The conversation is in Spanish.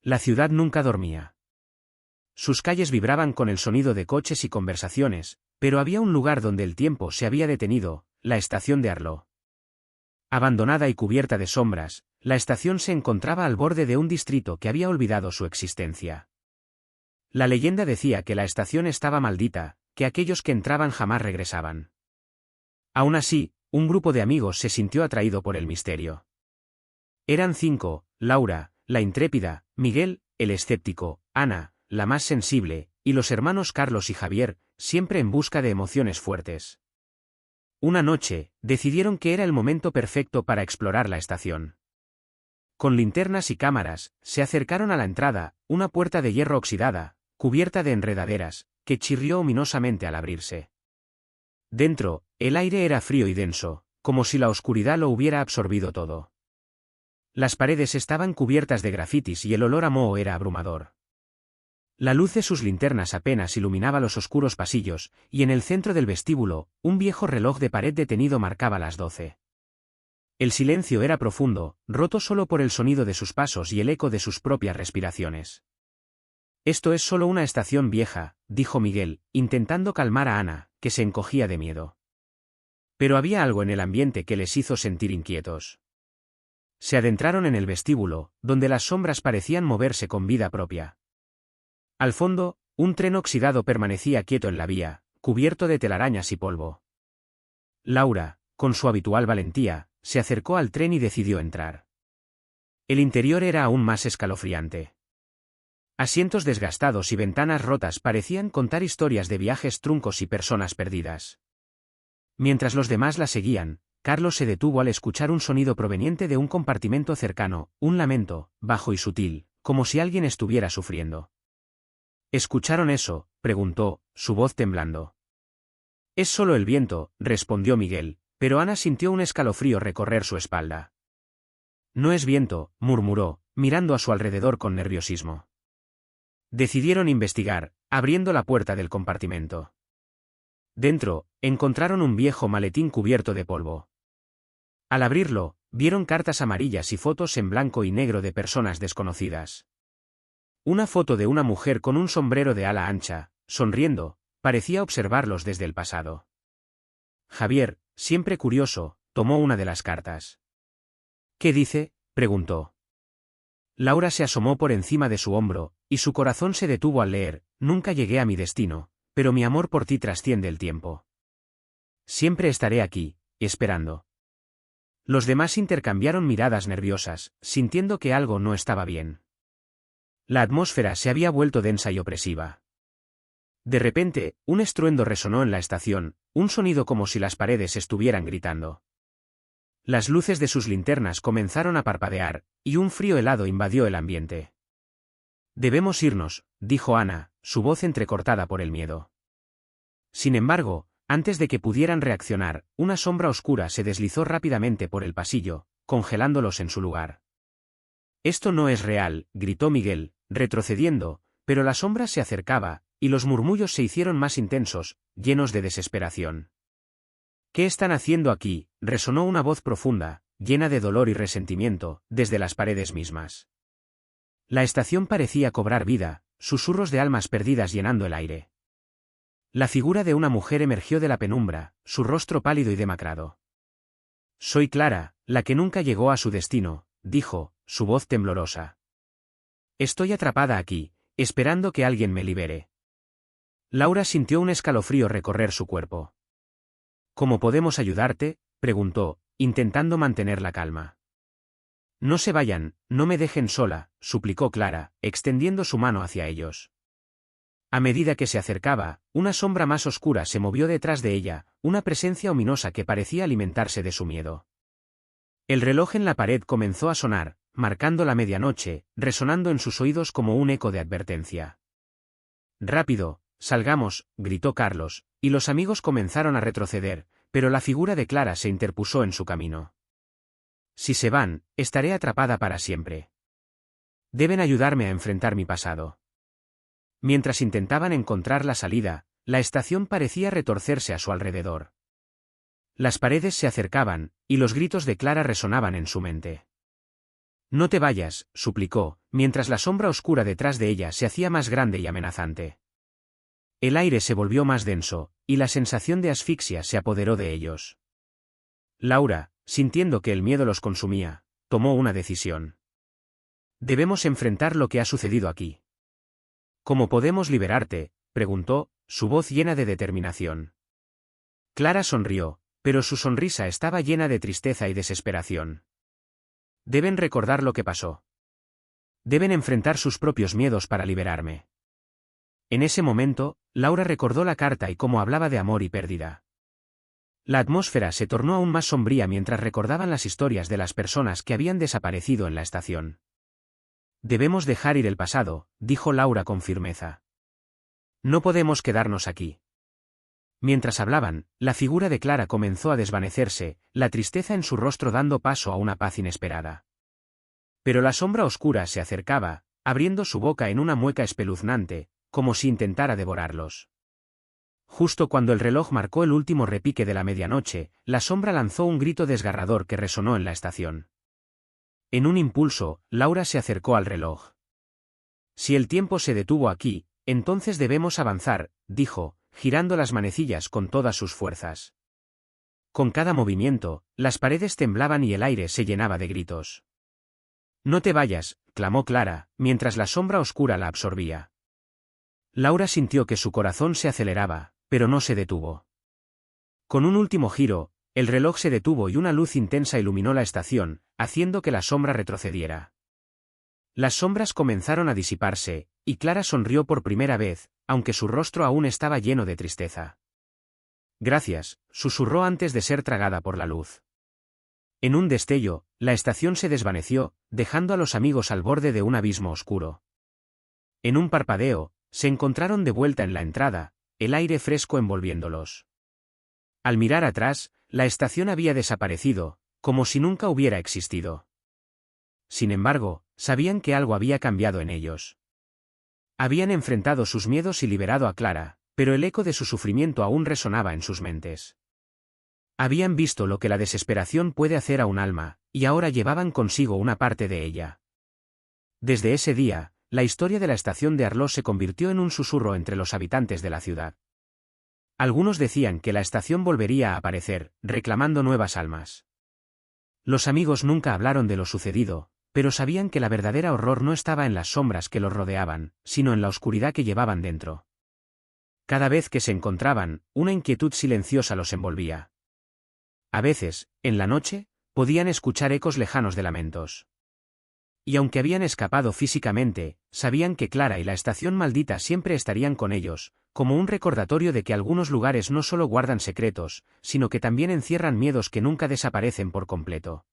La ciudad nunca dormía. Sus calles vibraban con el sonido de coches y conversaciones, pero había un lugar donde el tiempo se había detenido, la estación de Arlo. Abandonada y cubierta de sombras, la estación se encontraba al borde de un distrito que había olvidado su existencia. La leyenda decía que la estación estaba maldita, que aquellos que entraban jamás regresaban. Aún así, un grupo de amigos se sintió atraído por el misterio. Eran 5, Laura, la intrépida, Miguel, el escéptico, Ana, la más sensible, y los hermanos Carlos y Javier, siempre en busca de emociones fuertes. Una noche, decidieron que era el momento perfecto para explorar la estación. Con linternas y cámaras, se acercaron a la entrada, una puerta de hierro oxidada, cubierta de enredaderas, que chirrió ominosamente al abrirse. Dentro, el aire era frío y denso, como si la oscuridad lo hubiera absorbido todo. Las paredes estaban cubiertas de grafitis y el olor a moho era abrumador. La luz de sus linternas apenas iluminaba los oscuros pasillos, y en el centro del vestíbulo, un viejo reloj de pared detenido marcaba las 12. El silencio era profundo, roto solo por el sonido de sus pasos y el eco de sus propias respiraciones. «Esto es solo una estación vieja», dijo Miguel, intentando calmar a Ana, que se encogía de miedo. Pero había algo en el ambiente que les hizo sentir inquietos. Se adentraron en el vestíbulo, donde las sombras parecían moverse con vida propia. Al fondo, un tren oxidado permanecía quieto en la vía, cubierto de telarañas y polvo. Laura, con su habitual valentía, se acercó al tren y decidió entrar. El interior era aún más escalofriante. Asientos desgastados y ventanas rotas parecían contar historias de viajes truncos y personas perdidas. Mientras los demás la seguían, Carlos se detuvo al escuchar un sonido proveniente de un compartimento cercano, un lamento, bajo y sutil, como si alguien estuviera sufriendo. ¿Escucharon eso?, preguntó, su voz temblando. Es solo el viento, respondió Miguel, pero Ana sintió un escalofrío recorrer su espalda. No es viento, murmuró, mirando a su alrededor con nerviosismo. Decidieron investigar, abriendo la puerta del compartimento. Dentro, encontraron un viejo maletín cubierto de polvo. Al abrirlo, vieron cartas amarillas y fotos en blanco y negro de personas desconocidas. Una foto de una mujer con un sombrero de ala ancha, sonriendo, parecía observarlos desde el pasado. Javier, siempre curioso, tomó una de las cartas. «¿Qué dice?», preguntó. Laura se asomó por encima de su hombro, y su corazón se detuvo al leer: «Nunca llegué a mi destino, pero mi amor por ti trasciende el tiempo. Siempre estaré aquí, esperando». Los demás intercambiaron miradas nerviosas, sintiendo que algo no estaba bien. La atmósfera se había vuelto densa y opresiva. De repente, un estruendo resonó en la estación, un sonido como si las paredes estuvieran gritando. Las luces de sus linternas comenzaron a parpadear, y un frío helado invadió el ambiente. «Debemos irnos», dijo Ana, su voz entrecortada por el miedo. Sin embargo, antes de que pudieran reaccionar, una sombra oscura se deslizó rápidamente por el pasillo, congelándolos en su lugar. «Esto no es real», gritó Miguel, retrocediendo, pero la sombra se acercaba, y los murmullos se hicieron más intensos, llenos de desesperación. «¿Qué están haciendo aquí?», resonó una voz profunda, llena de dolor y resentimiento, desde las paredes mismas. La estación parecía cobrar vida, susurros de almas perdidas llenando el aire. La figura de una mujer emergió de la penumbra, su rostro pálido y demacrado. «Soy Clara, la que nunca llegó a su destino», dijo, su voz temblorosa. «Estoy atrapada aquí, esperando que alguien me libere». Laura sintió un escalofrío recorrer su cuerpo. «¿Cómo podemos ayudarte?», preguntó, intentando mantener la calma. «No se vayan, no me dejen sola», suplicó Clara, extendiendo su mano hacia ellos. A medida que se acercaba, una sombra más oscura se movió detrás de ella, una presencia ominosa que parecía alimentarse de su miedo. El reloj en la pared comenzó a sonar, marcando la medianoche, resonando en sus oídos como un eco de advertencia. «Rápido, salgamos», gritó Carlos, y los amigos comenzaron a retroceder, pero la figura de Clara se interpuso en su camino. «Si se van, estaré atrapada para siempre. Deben ayudarme a enfrentar mi pasado». Mientras intentaban encontrar la salida, la estación parecía retorcerse a su alrededor. Las paredes se acercaban, y los gritos de Clara resonaban en su mente. No te vayas, suplicó, mientras la sombra oscura detrás de ella se hacía más grande y amenazante. El aire se volvió más denso, y la sensación de asfixia se apoderó de ellos. Laura, sintiendo que el miedo los consumía, tomó una decisión. Debemos enfrentar lo que ha sucedido aquí. ¿Cómo podemos liberarte?, preguntó, su voz llena de determinación. Clara sonrió, pero su sonrisa estaba llena de tristeza y desesperación. Deben recordar lo que pasó. Deben enfrentar sus propios miedos para liberarme. En ese momento, Laura recordó la carta y cómo hablaba de amor y pérdida. La atmósfera se tornó aún más sombría mientras recordaban las historias de las personas que habían desaparecido en la estación. Debemos dejar ir el pasado, dijo Laura con firmeza. No podemos quedarnos aquí. Mientras hablaban, la figura de Clara comenzó a desvanecerse, la tristeza en su rostro dando paso a una paz inesperada. Pero la sombra oscura se acercaba, abriendo su boca en una mueca espeluznante, como si intentara devorarlos. Justo cuando el reloj marcó el último repique de la medianoche, la sombra lanzó un grito desgarrador que resonó en la estación. En un impulso, Laura se acercó al reloj. Si el tiempo se detuvo aquí, entonces debemos avanzar, dijo, girando las manecillas con todas sus fuerzas. Con cada movimiento, las paredes temblaban y el aire se llenaba de gritos. No te vayas, clamó Clara, mientras la sombra oscura la absorbía. Laura sintió que su corazón se aceleraba, pero no se detuvo. Con un último giro, el reloj se detuvo y una luz intensa iluminó la estación, haciendo que la sombra retrocediera. Las sombras comenzaron a disiparse, y Clara sonrió por primera vez, aunque su rostro aún estaba lleno de tristeza. Gracias, susurró antes de ser tragada por la luz. En un destello, la estación se desvaneció, dejando a los amigos al borde de un abismo oscuro. En un parpadeo, se encontraron de vuelta en la entrada, el aire fresco envolviéndolos. Al mirar atrás, la estación había desaparecido, como si nunca hubiera existido. Sin embargo, sabían que algo había cambiado en ellos. Habían enfrentado sus miedos y liberado a Clara, pero el eco de su sufrimiento aún resonaba en sus mentes. Habían visto lo que la desesperación puede hacer a un alma, y ahora llevaban consigo una parte de ella. Desde ese día, la historia de la estación de Arlo se convirtió en un susurro entre los habitantes de la ciudad. Algunos decían que la estación volvería a aparecer, reclamando nuevas almas. Los amigos nunca hablaron de lo sucedido, pero sabían que la verdadera horror no estaba en las sombras que los rodeaban, sino en la oscuridad que llevaban dentro. Cada vez que se encontraban, una inquietud silenciosa los envolvía. A veces, en la noche, podían escuchar ecos lejanos de lamentos. Y aunque habían escapado físicamente, sabían que Clara y la estación maldita siempre estarían con ellos, como un recordatorio de que algunos lugares no solo guardan secretos, sino que también encierran miedos que nunca desaparecen por completo.